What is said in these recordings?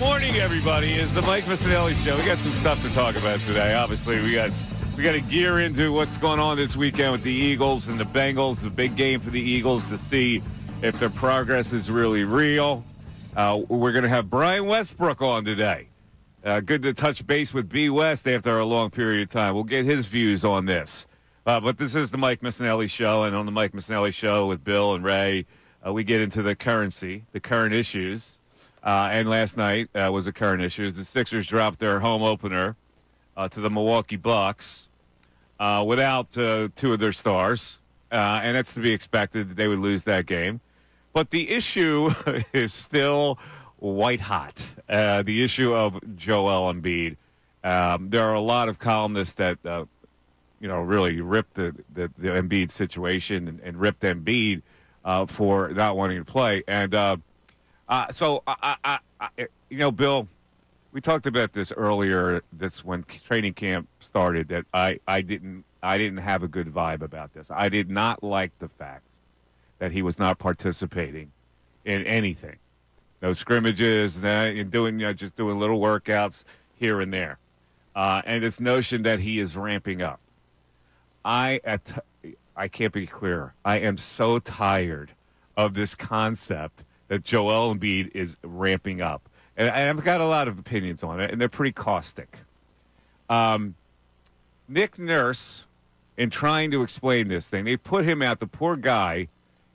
Morning, everybody. It's the Mike Missanelli Show. We got some stuff to talk about today. Obviously, we got to gear into what's going on this weekend with the Eagles and the Bengals. The big game for the Eagles to see if their progress is really real. We're going to have Brian Westbrook on today. Good to touch base with B. West after a long period of time. We'll get his views on this. But this is the Mike Missanelli Show, and on the Mike Missanelli Show with Bill and Ray, we get into the current issues. And last night was the current issues. The Sixers dropped their home opener to the Milwaukee Bucks without two of their stars, and that's to be expected. They would lose that game. But the issue is still white hot. The issue of Joel Embiid. There are a lot of columnists that really ripped the Embiid situation and ripped Embiid for not wanting to play. And Bill, we talked about this earlier. This when training camp started. That I didn't have a good vibe about this. I did not like the fact that he was not participating in anything. No scrimmages, and just doing little workouts here and there, and this notion that he is ramping up. I can't be clearer. I am so tired of this concept that Joel Embiid is ramping up. And I've got a lot of opinions on it, and they're pretty caustic. Nick Nurse, in trying to explain this thing, they put him out. The poor guy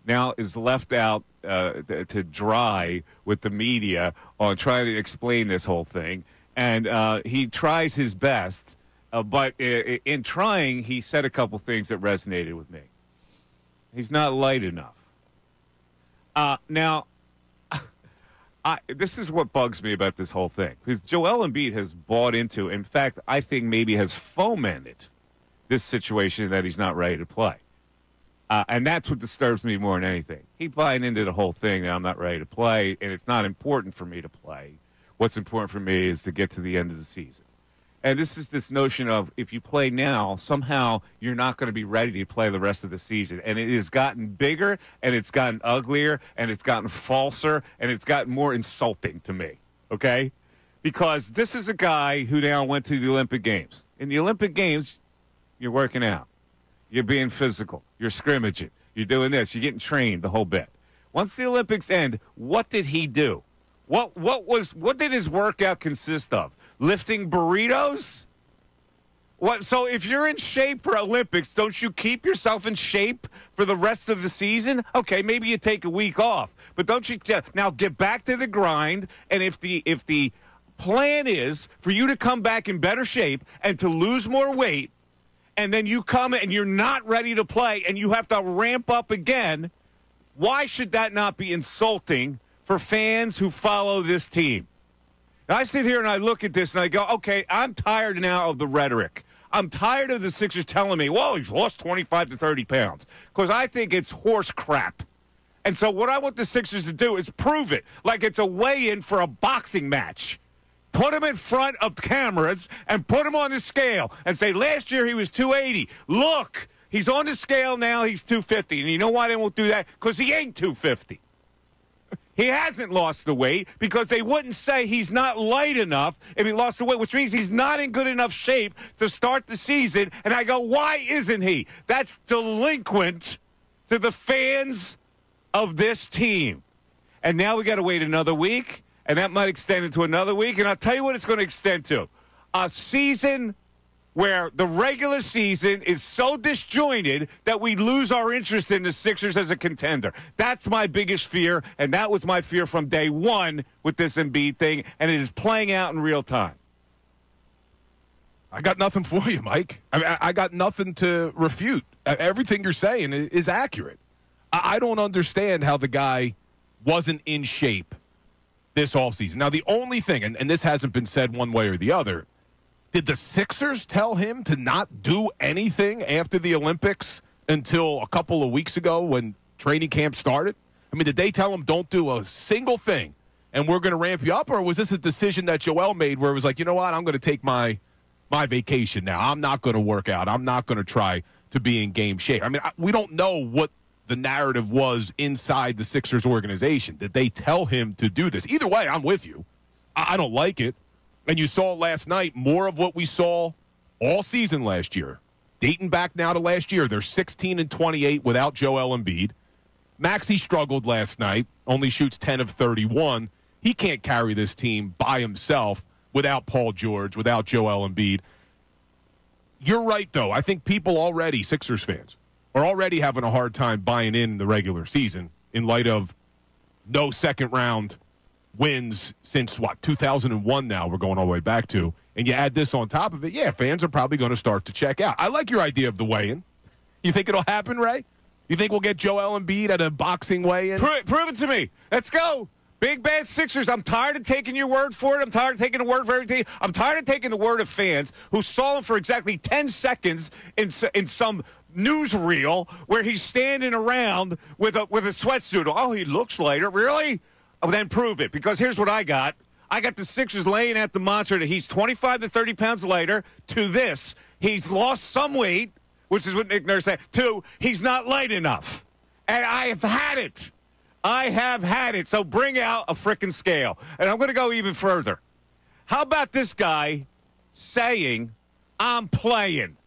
now is left out to dry with the media on trying to explain this whole thing. And he tries his best, but in trying, he said a couple things that resonated with me. He's not light enough. Now, this is what bugs me about this whole thing. Because Joel Embiid has bought into, in fact, I think maybe has fomented this situation that he's not ready to play. And that's what disturbs me more than anything. He buying into the whole thing that I'm not ready to play, and it's not important for me to play. What's important for me is to get to the end of the season. And this is this notion of if you play now, somehow you're not going to be ready to play the rest of the season. And it has gotten bigger, and it's gotten uglier, and it's gotten falser, and it's gotten more insulting to me, okay? Because this is a guy who now went to the Olympic Games. In the Olympic Games, you're working out. You're being physical. You're scrimmaging. You're doing this. You're getting trained the whole bit. Once the Olympics end, what did he do? What did his workout consist of? Lifting burritos? What? So if you're in shape for Olympics, don't you keep yourself in shape for the rest of the season? Okay, maybe you take a week off, but don't you now get back to the grind? And if the plan is for you to come back in better shape and to lose more weight, and then you come and you're not ready to play and you have to ramp up again, why should that not be insulting for fans who follow this team? Now, I sit here and I look at this and I go, okay, I'm tired now of the rhetoric. I'm tired of the Sixers telling me, whoa, he's lost 25 to 30 pounds, because I think it's horse crap. And so what I want the Sixers to do is prove it like it's a weigh-in for a boxing match. Put him in front of cameras and put him on the scale and say, last year he was 280. Look, he's on the scale now, he's 250. And you know why they won't do that? Because he ain't 250. He hasn't lost the weight because they wouldn't say he's not light enough if he lost the weight, which means he's not in good enough shape to start the season. And I go, why isn't he? That's delinquent to the fans of this team. And now we got to wait another week, and that might extend into another week. And I'll tell you what it's going to extend to. A season where the regular season is so disjointed that we lose our interest in the Sixers as a contender. That's my biggest fear, and that was my fear from day one with this Embiid thing, and it is playing out in real time. I got nothing for you, Mike. I got nothing to refute. Everything you're saying is accurate. I don't understand how the guy wasn't in shape this offseason. Now, the only thing, and this hasn't been said one way or the other, did the Sixers tell him to not do anything after the Olympics until a couple of weeks ago when training camp started? I mean, did they tell him don't do a single thing and we're going to ramp you up? Or was this a decision that Joel made where it was like, you know what, I'm going to take my vacation now. I'm not going to work out. I'm not going to try to be in game shape. I mean, we don't know what the narrative was inside the Sixers organization. Did they tell him to do this? Either way, I'm with you. I don't like it. And you saw last night more of what we saw all season last year. Dating back now to last year, they're 16-28 without Joel Embiid. Maxey struggled last night, only shoots 10 of 31. He can't carry this team by himself without Paul George, without Joel Embiid. You're right, though. I think people already, Sixers fans, are already having a hard time buying in the regular season in light of no second-round wins since, 2001 now we're going all the way back to. And you add this on top of it, yeah, fans are probably going to start to check out. I like your idea of the weigh-in. You think it'll happen, Ray? You think we'll get Joel Embiid at a boxing weigh-in? Prove it to me. Let's go. Big bad Sixers. I'm tired of taking your word for it. I'm tired of taking the word for everything. I'm tired of taking the word of fans who saw him for exactly 10 seconds in some newsreel where he's standing around with a sweatsuit. Oh, he looks lighter. Really? Oh, then prove it, because here's what I got. I got the Sixers laying at the monster that he's 25 to 30 pounds lighter. To this, he's lost some weight, which is what Nick Nurse said. 2, he's not light enough. And I have had it. I have had it. So bring out a frickin' scale. And I'm going to go even further. How about this guy saying, I'm playing?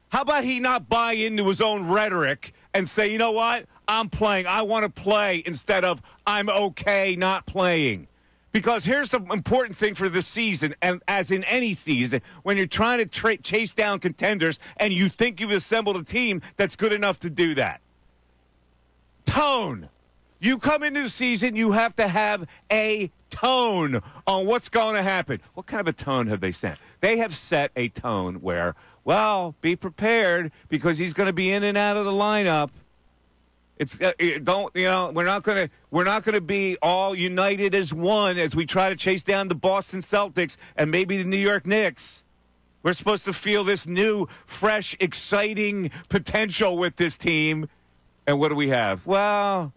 How about he not buy into his own rhetoric and say, you know what? I'm playing. I want to play, instead of I'm okay not playing. Because here's the important thing for this season, and as in any season, when you're trying to chase down contenders and you think you've assembled a team that's good enough to do that. Tone. You come into the season, you have to have a tone on what's going to happen. What kind of a tone have they set? They have set a tone where, well, be prepared because he's going to be in and out of the lineup. It's we're not going to be all united as one as we try to chase down the Boston Celtics and maybe the New York Knicks. We're supposed to feel this new, fresh, exciting potential with this team. And what do we have? Well,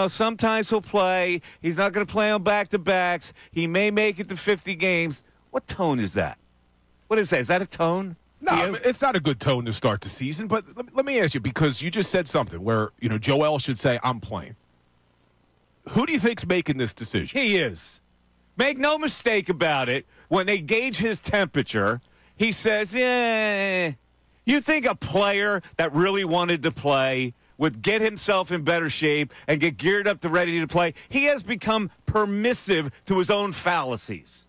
sometimes he'll play. He's not going to play on back-to-backs. He may make it to 50 games. What tone is that? What is that? Is that a tone? No, it's not a good tone to start the season, but let me ask you, because you just said something where, Joel should say, I'm playing. Who do you think's making this decision? He is. Make no mistake about it. When they gauge his temperature, he says, you think a player that really wanted to play would get himself in better shape and get geared up to ready to play? He has become permissive to his own fallacies.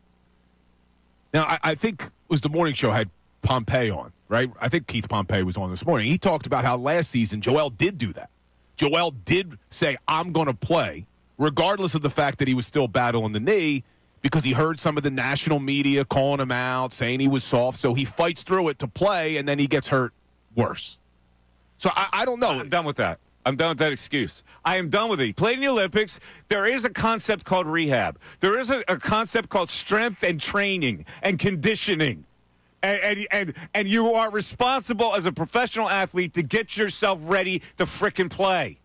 Now, I think it was the morning show had Pompey on, right? I think Keith Pompey was on this morning. He talked about how last season Joel did do that. Joel did say, I'm going to play, regardless of the fact that he was still battling the knee, because he heard some of the national media calling him out, saying he was soft. So he fights through it to play, and then he gets hurt worse. So I don't know. I'm done with that. I'm done with that excuse. I am done with it. He played in the Olympics. There is a concept called rehab. There is a concept called strength and training and conditioning. And you are responsible as a professional athlete to get yourself ready to frickin' play.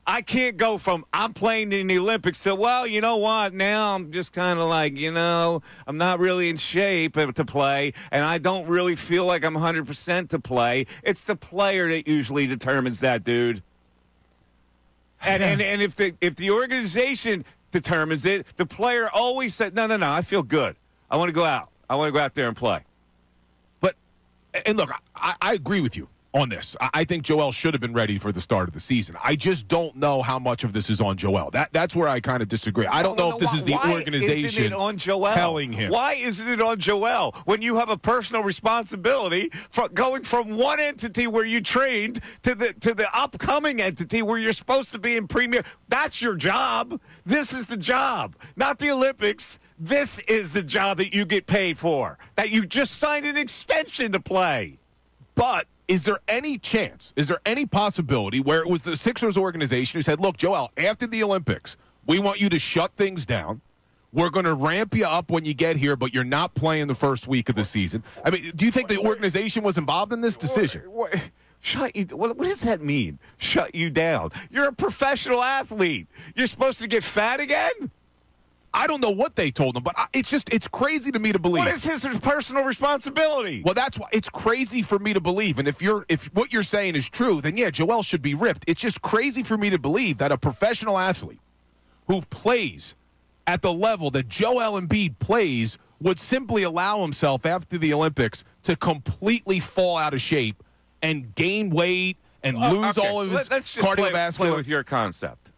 I can't go from I'm playing in the Olympics to, well, you know what, now I'm just kind of like, I'm not really in shape to play, and I don't really feel like I'm 100% to play. It's the player that usually determines that, dude. And if the organization determines it, the player always said, no, I feel good. I want to go out. I want to go out there and play. And look, I agree with you on this. I think Joel should have been ready for the start of the season. I just don't know how much of this is on Joel. That's where I kind of disagree. I don't know if this is the organization telling him. Why isn't it on Joel when you have a personal responsibility for going from one entity where you trained to the upcoming entity where you're supposed to be in premier? That's your job. This is the job, not the Olympics. This is the job that you get paid for, that you just signed an extension to play. But is there any chance, is there any possibility where it was the Sixers organization who said, look, Joel, after the Olympics, we want you to shut things down. We're going to ramp you up when you get here, but you're not playing the first week of the season. I mean, do you think the organization was involved in this decision? What does that mean? Shut you down. You're a professional athlete. You're supposed to get fat again? I don't know what they told him, but it's crazy to me to believe. What is his personal responsibility? Well, that's why it's crazy for me to believe. And if what you're saying is true, then yeah, Joel should be ripped. It's just crazy for me to believe that a professional athlete who plays at the level that Joel Embiid plays would simply allow himself after the Olympics to completely fall out of shape and gain weight and lose all of his cardiovascular. Play with your concept.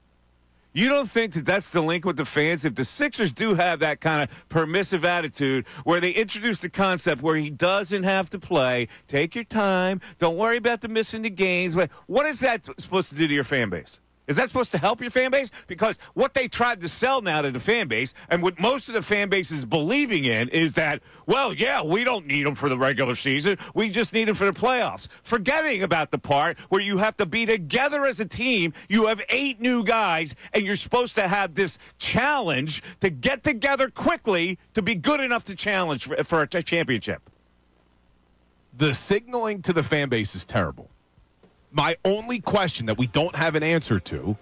You don't think that that's the link with the fans? If the Sixers do have that kind of permissive attitude where they introduce the concept where he doesn't have to play, take your time, don't worry about the missing the games. What is that supposed to do to your fan base? Is that supposed to help your fan base? Because what they tried to sell now to the fan base, and what most of the fan base is believing in, is that, well, yeah, we don't need them for the regular season. We just need them for the playoffs. Forgetting about the part where you have to be together as a team. You have 8 new guys, and you're supposed to have this challenge to get together quickly to be good enough to challenge for a championship. The signaling to the fan base is terrible. My only question that we don't have an answer to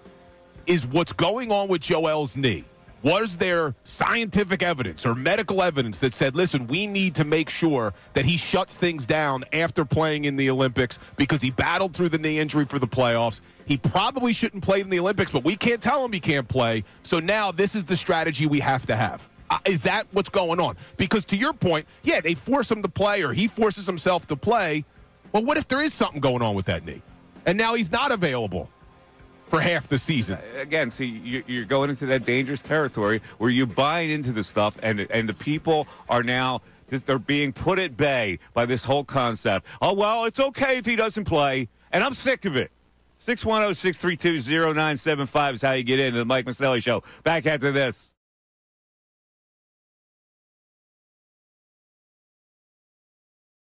is what's going on with Joel's knee. Was there scientific evidence or medical evidence that said, listen, we need to make sure that he shuts things down after playing in the Olympics because he battled through the knee injury for the playoffs? He probably shouldn't play in the Olympics, but we can't tell him he can't play. So now this is the strategy we have to have. Is that what's going on? Because to your point, yeah, they force him to play or he forces himself to play. Well, what if there is something going on with that knee? And now he's not available for half the season. Again, see, you're going into that dangerous territory where you're buying into the stuff, and the people are now, they're being put at bay by this whole concept. Oh, well, it's okay if he doesn't play, and I'm sick of it. 610-632-0975 is how you get into the Mike Missanelli Show. Back after this.